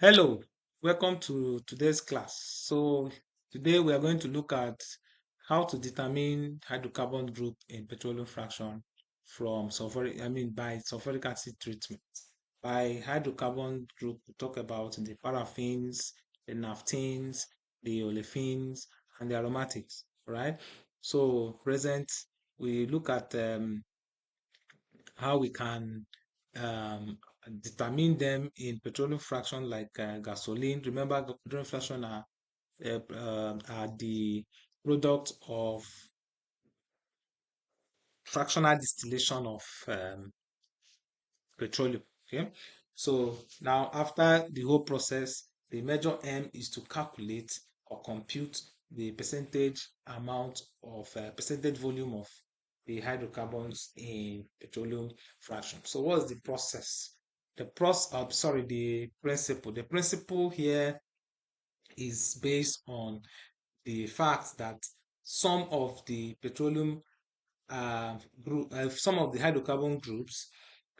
Hello, welcome to today's class. So today we are going to look at how to determine hydrocarbon group in petroleum fraction from by sulfuric acid treatment. By hydrocarbon group, we talk about the paraffins, the naphthenes, the olefins, and the aromatics, right? So present, we look at how we can um, determine them in petroleum fraction like gasoline. Remember, petroleum fraction are the product of fractional distillation of petroleum. Okay, so now after the whole process, the major aim is to calculate or compute the percentage amount of percentage volume of the hydrocarbons in petroleum fraction. So what's the process? The principle. The principle here is based on the fact that some of the petroleum some of the hydrocarbon groups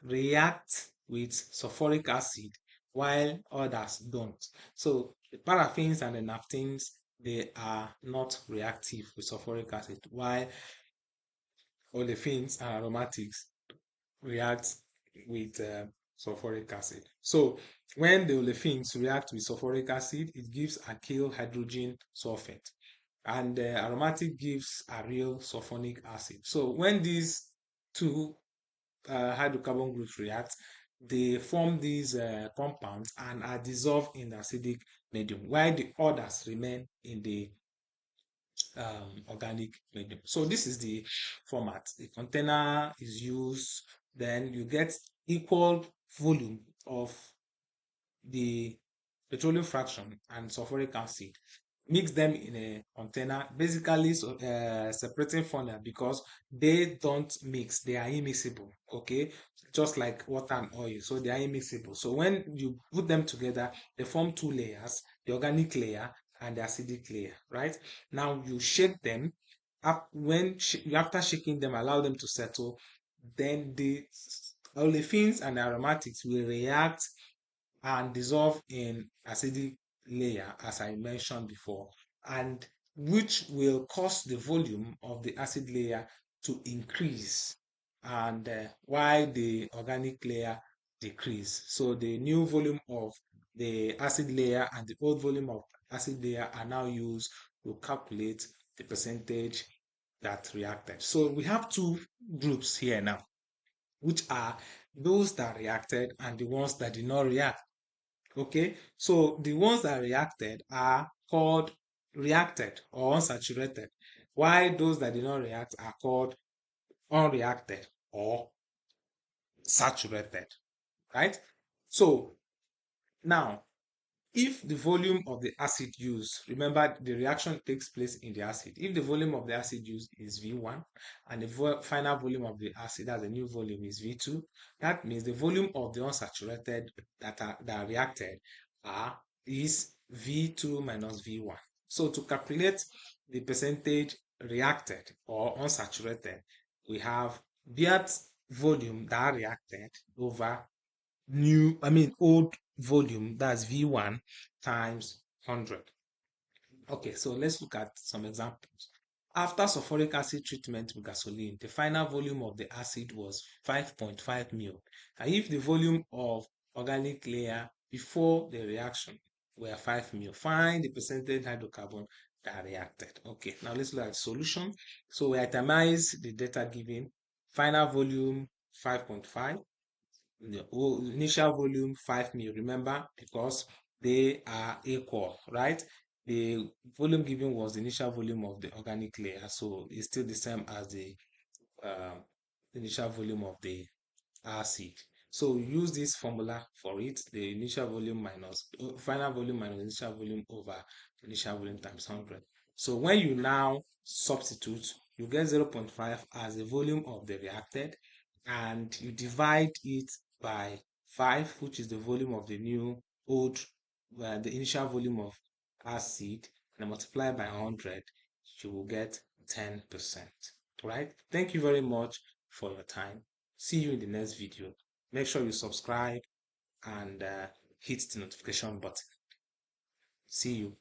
react with sulfuric acid while others don't. So the paraffins and the naphthenes, they are not reactive with sulfuric acid, while olefins and aromatics react with sulfuric acid. So when the olefins react with sulfuric acid, it gives alkyl hydrogen sulfate, and the aromatic gives aryl sulfonic acid. So when these two hydrocarbon groups react, they form these compounds and are dissolved in the acidic medium, while the others remain in the organic medium. So this is the format. The container is used, then you get equal volume of the petroleum fraction and sulfuric acid, mix them in a container, basically separating formula because they don't mix, they are immiscible. Okay, just like water and oil, so they are immiscible. So when you put them together, they form two layers: the organic layer and the acidic layer. Right now, you shake them up. After shaking them, allow them to settle, then the olefins and aromatics will react and dissolve in acidic layer, as I mentioned before, and which will cause the volume of the acid layer to increase, and while the organic layer decrease. So the new volume of the acid layer and the old volume of acid layer are now used to calculate the percentage that reacted. So we have two groups here now, which are those that reacted and the ones that did not react. Okay, so the ones that reacted are called reacted or unsaturated, while those that did not react are called unreacted or saturated, right? So now, if the volume of the acid used, remember the reaction takes place in the acid. If the volume of the acid used is V1 and the final volume of the acid, as a new volume, is V2, that means the volume of the unsaturated that reacted is V2 minus V1. So to calculate the percentage reacted or unsaturated, we have that volume that reacted over old volume, that's V1 times 100. Okay, so let's look at some examples. After sulfuric acid treatment with gasoline, the final volume of the acid was 5.5 mil. And if the volume of organic layer before the reaction were 5 mil, find the percentage hydrocarbon that reacted. Okay, now let's look at solution. So we itemize the data given. Final volume 5.5, the initial volume 5 mil, remember, because they are equal, right? The volume given was the initial volume of the organic layer, so it's still the same as the um, initial volume of the acid. So use this formula for it: the initial volume minus final volume minus initial volume over initial volume times 100. So when you now substitute, you get 0.5 as the volume of the reacted, and you divide it by 5, which is the volume of the new old, the initial volume of acid, and multiply by 100, you will get 10%. Right? Thank you very much for your time. See you in the next video. Make sure you subscribe and hit the notification button. See you.